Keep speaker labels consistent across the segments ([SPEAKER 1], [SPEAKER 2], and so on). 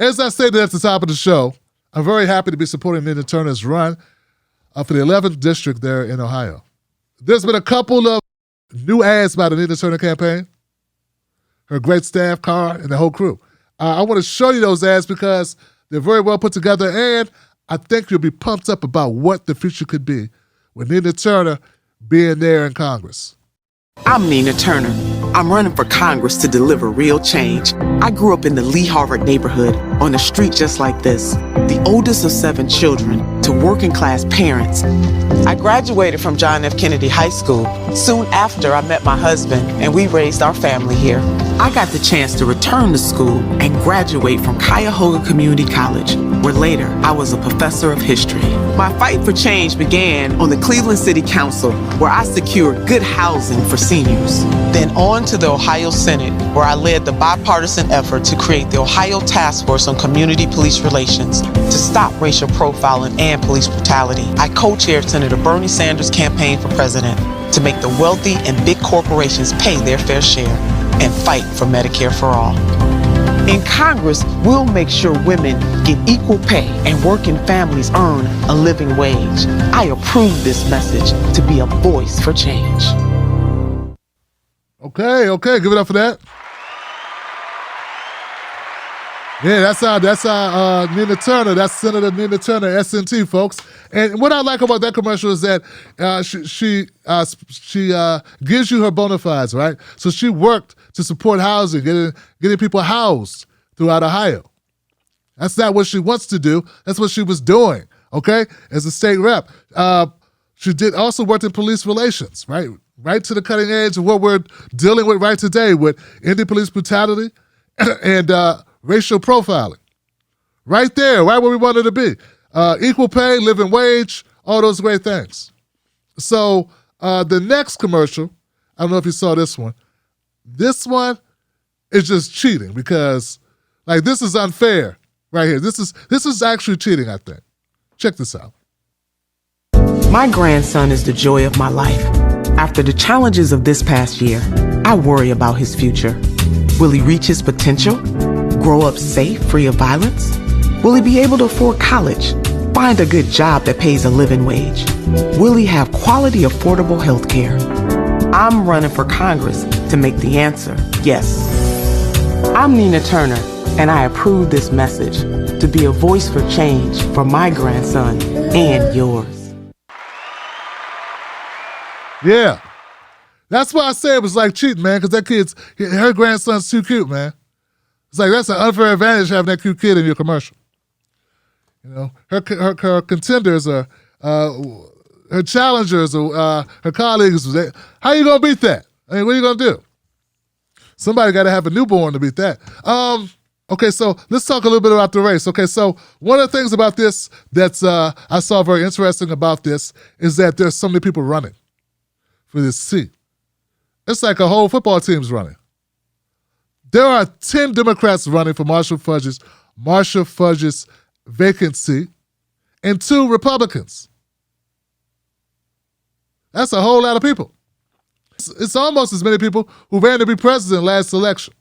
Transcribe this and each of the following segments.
[SPEAKER 1] As I stated at the top of the show, I'm very happy to be supporting Nina Turner's run for the 11th district there in Ohio. There's been a couple of new ads by the Nina Turner campaign, her great staff, car, and the whole crew. I want to show you those ads because they're very well put together, and I think you'll be pumped up about what the future could be with Nina Turner being there in Congress.
[SPEAKER 2] I'm Nina Turner. I'm running for Congress to deliver real change. I grew up in the Lee Harvard neighborhood on a street just like this, the oldest of 7 children to working class parents. I graduated from John F. Kennedy High School. Soon after, I met my husband and we raised our family here. I got the chance to return to school and graduate from Cuyahoga Community College, where later I was a professor of history. My fight for change began on the Cleveland City Council, where I secured good housing for seniors. Then on to the Ohio Senate, where I led the bipartisan effort to create the Ohio Task Force on Community Police Relations to stop racial profiling and police brutality. I co-chaired Senator Bernie Sanders' campaign for president to make the wealthy and big corporations pay their fair share and fight for Medicare for all. In Congress, we'll make sure women get equal pay and working families earn a living wage. I approve this message to be a voice for change.
[SPEAKER 1] Okay, give it up for that. Yeah, that's our Nina Turner. That's Senator Nina Turner, SNT, folks. And what I like about that commercial is that she gives you her bona fides, right? So she worked to support housing, getting people housed throughout Ohio. That's not what she wants to do. That's what she was doing, okay, as a state rep. She did also work in police relations, right? Right to the cutting edge of what we're dealing with right today with ending police brutality and racial profiling. Right there, right where we wanted to be. Equal pay, living wage, all those great things. So the next commercial, I don't know if you saw this one. This one is just cheating because, like, this is unfair right here. This is actually cheating, I think. Check this out.
[SPEAKER 2] My grandson is the joy of my life. After the challenges of this past year, I worry about his future. Will he reach his potential? Grow up safe, free of violence? Will he be able to afford college? Find a good job that pays a living wage? Will he have quality, affordable health care? I'm running for Congress to make the answer yes. I'm Nina Turner, and I approve this message to be a voice for change for my grandson and yours.
[SPEAKER 1] Yeah. That's why I say it was like cheating, man, because her grandson's too cute, man. It's like that's an unfair advantage having that cute kid in your commercial. You know, her contenders are, her challengers, her colleagues. How you gonna beat that? I mean, what are you gonna do? Somebody got to have a newborn to beat that. Okay, so let's talk a little bit about the race. Okay, so one of the things about this that's I saw very interesting about this is that there's so many people running for this seat. It's like a whole football team's running. There are 10 Democrats running for Marshall Fudge's vacant seat and 2 Republicans. That's a whole lot of people. It's almost as many people who ran to be president last election.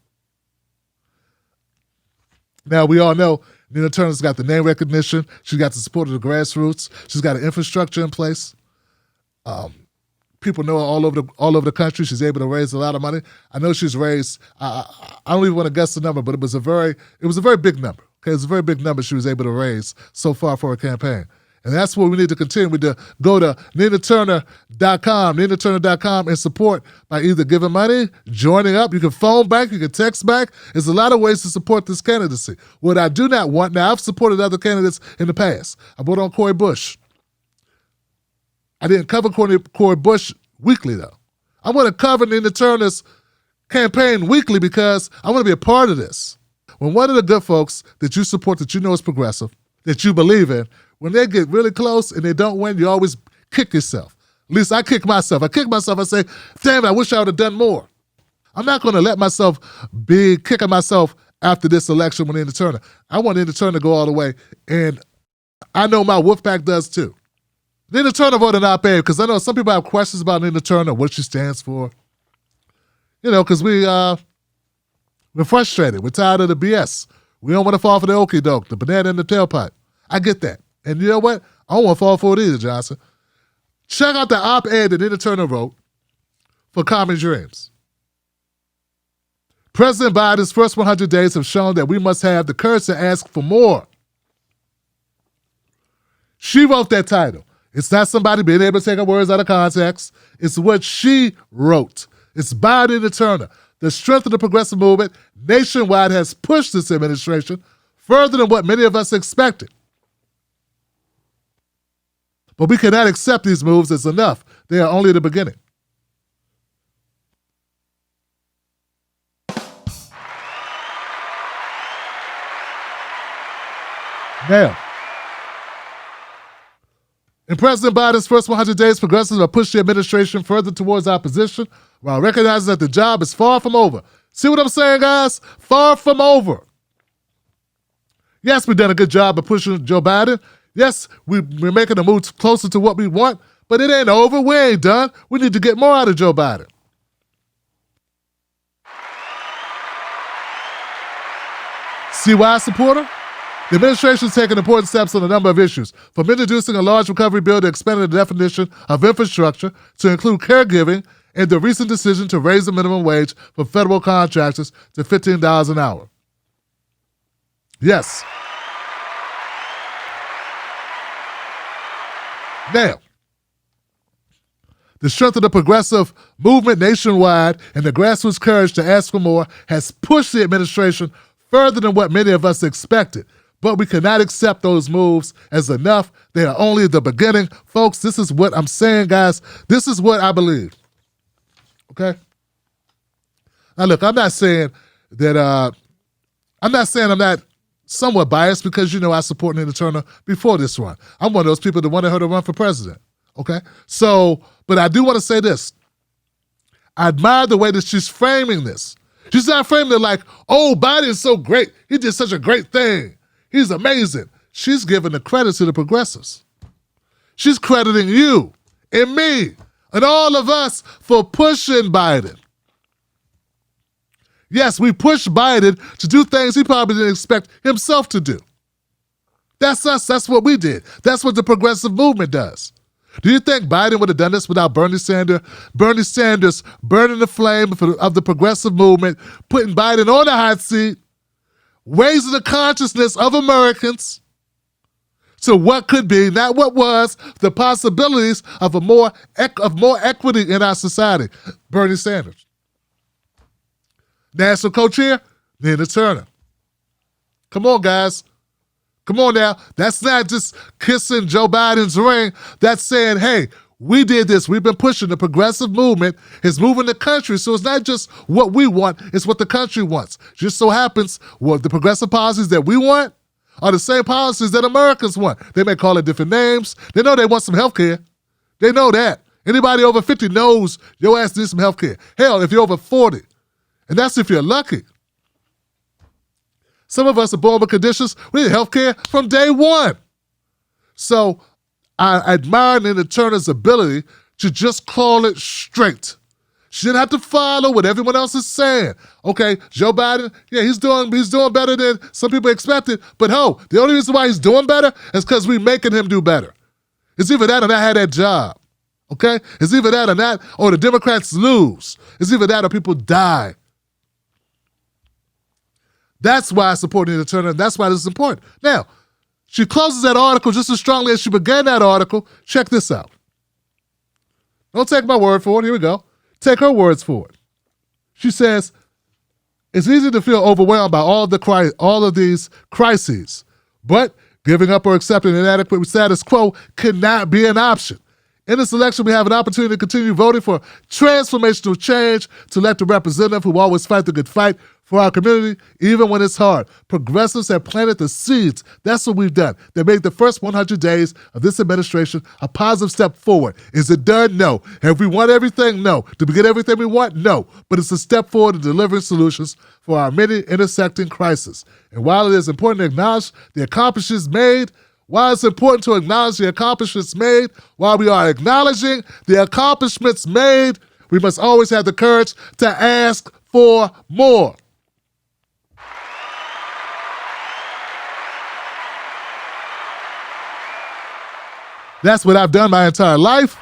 [SPEAKER 1] Now, we all know Nina Turner's got the name recognition. She's got the support of the grassroots. She's got an infrastructure in place. People know her all over the country. She's able to raise a lot of money. I know she's raised. I don't even want to guess the number, but it was a very big number. Okay, it's a very big number she was able to raise so far for her campaign, and that's what we need to continue with. To go to NinaTurner.com, and support by either giving money, joining up. You can phone back, you can text back. There's a lot of ways to support this candidacy. What I do not want now, I've supported other candidates in the past. I voted on Cori Bush. I didn't cover Cori Bush weekly, though. I want to cover Nina Turner's campaign weekly because I want to be a part of this. When one of the good folks that you support, that you know is progressive, that you believe in, when they get really close and they don't win, you always kick yourself. At least I kick myself. I say, damn it, I wish I would have done more. I'm not going to let myself be kicking myself after this election with Nina Turner. I want Nina Turner to go all the way, and I know my wolf pack does too. Nina Turner voted not bad because I know some people have questions about Nina Turner, what she stands for. You know, because we're frustrated. We're tired of the BS. We don't want to fall for the okie doke, the banana in the tailpipe. I get that. And you know what? I don't want to fall for it either, Johnson. Check out the op-ed that Nina Turner wrote for Common Dreams. President Biden's first 100 days have shown that we must have the courage to ask for more. She wrote that title. It's not somebody being able to take her words out of context. It's what she wrote. It's by Nina Turner. The strength of the progressive movement nationwide has pushed this administration further than what many of us expected. But we cannot accept these moves as enough. They are only the beginning. Now, in President Biden's first 100 days, progressives have pushed the administration further towards opposition while recognizing that the job is far from over. See what I'm saying, guys? Far from over. Yes, we've done a good job of pushing Joe Biden. Yes, we're making a move closer to what we want, but it ain't over. We ain't done. We need to get more out of Joe Biden. See why I support her? The administration is taking important steps on a number of issues, from introducing a large recovery bill to expanding the definition of infrastructure to include caregiving, and the recent decision to raise the minimum wage for federal contractors to $15 an hour. Yes. Now, the strength of the progressive movement nationwide and the grassroots courage to ask for more has pushed the administration further than what many of us expected. But we cannot accept those moves as enough. They are only the beginning. Folks, this is what I'm saying, guys. This is what I believe. Okay? Now, look, I'm not saying that, I'm not somewhat biased because, I support Nina Turner before this run. I'm one of those people that wanted her to run for president. Okay? So, but I do want to say this. I admire the way that she's framing this. She's not framing it like, oh, Biden's so great. He did such a great thing. He's amazing. She's giving the credit to the progressives. She's crediting you and me and all of us for pushing Biden. Yes, we pushed Biden to do things he probably didn't expect himself to do. That's us. That's what we did. That's what the progressive movement does. Do you think Biden would have done this without Bernie Sanders? Bernie Sanders burning the flame of the progressive movement, putting Biden on the hot seat, raising the consciousness of Americans to what could be, not what was, the possibilities of more equity in our society. Bernie Sanders. National co-chair, Nina Turner. Come on, guys. Come on now. That's not just kissing Joe Biden's ring. That's saying, hey, we did this. We've been pushing. The progressive movement is moving the country. So it's not just what we want, it's what the country wants. Just so happens, the progressive policies that we want are the same policies that Americans want. They may call it different names. They know they want some health care. They know that. Anybody over 50 knows your ass needs some health care. Hell, if you're over 40, and that's if you're lucky. Some of us are born with conditions. We need health care from day one. So I admire Nina Turner's ability to just call it straight. She didn't have to follow what everyone else is saying. Okay, Joe Biden, yeah, he's doing better than some people expected. But the only reason why he's doing better is because we're making him do better. It's either that or not have that job. Okay? It's either that or not, or the Democrats lose. It's either that or people die. That's why I support Nina Turner, and that's why this is important. Now, she closes that article just as strongly as she began that article. Check this out. Don't take my word for it. Here we go. Take her words for it. She says, it's easy to feel overwhelmed by all of these crises, but giving up or accepting an inadequate status quo cannot be an option. In this election, we have an opportunity to continue voting for transformational change, to elect a representative who always fight the good fight for our community, even when it's hard. Progressives have planted the seeds. That's what we've done. They made the first 100 days of this administration a positive step forward. Is it done? No. Have we won everything? No. Did we get everything we want? No. But it's a step forward in delivering solutions for our many intersecting crises. And while it is important to acknowledge the accomplishments made, while we are acknowledging the accomplishments made, we must always have the courage to ask for more. That's what I've done my entire life.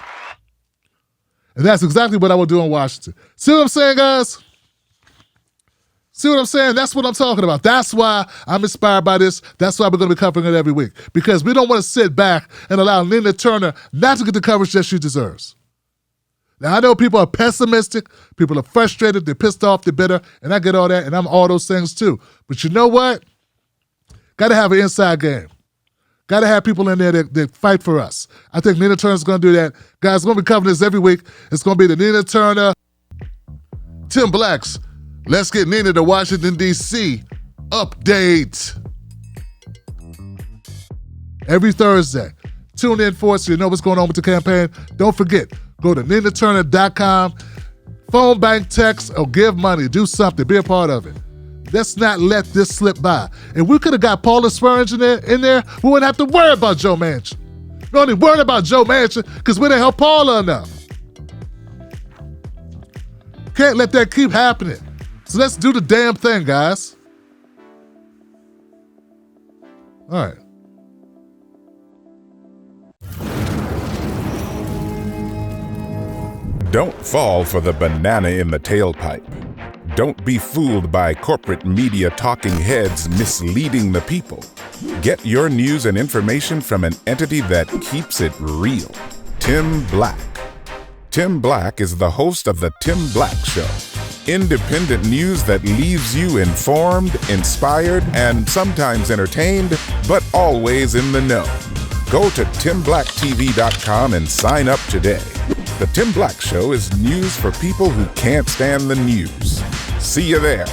[SPEAKER 1] And that's exactly what I will do in Washington. See what I'm saying, guys? See what I'm saying? That's what I'm talking about. That's why I'm inspired by this. That's why we're going to be covering it every week. Because we don't want to sit back and allow Nina Turner not to get the coverage that she deserves. Now, I know people are pessimistic. People are frustrated. They're pissed off. They're bitter. And I get all that. And I'm all those things too. But you know what? Got to have an inside game. Got to have people in there that fight for us. I think Nina Turner's going to do that. Guys, we're going to be covering this every week. It's going to be the Nina Turner, Tim Black's Let's Get Nina to Washington, D.C. update. Every Thursday. Tune in for us so you know what's going on with the campaign. Don't forget, go to ninaturner.com, phone bank, text, or give money. Do something. Be a part of it. Let's not let this slip by. If we could have got Paula Swearingen in there, we wouldn't have to worry about Joe Manchin. We don't even worry about Joe Manchin because we didn't help Paula enough. Can't let that keep happening. So let's do the damn thing, guys. All right.
[SPEAKER 3] Don't fall for the banana in the tailpipe. Don't be fooled by corporate media talking heads misleading the people. Get your news and information from an entity that keeps it real. Tim Black. Tim Black is the host of The Tim Black Show. Independent news that leaves you informed, inspired, and sometimes entertained, but always in the know. Go to timblacktv.com and sign up today. The Tim Black Show is news for people who can't stand the news. See you there.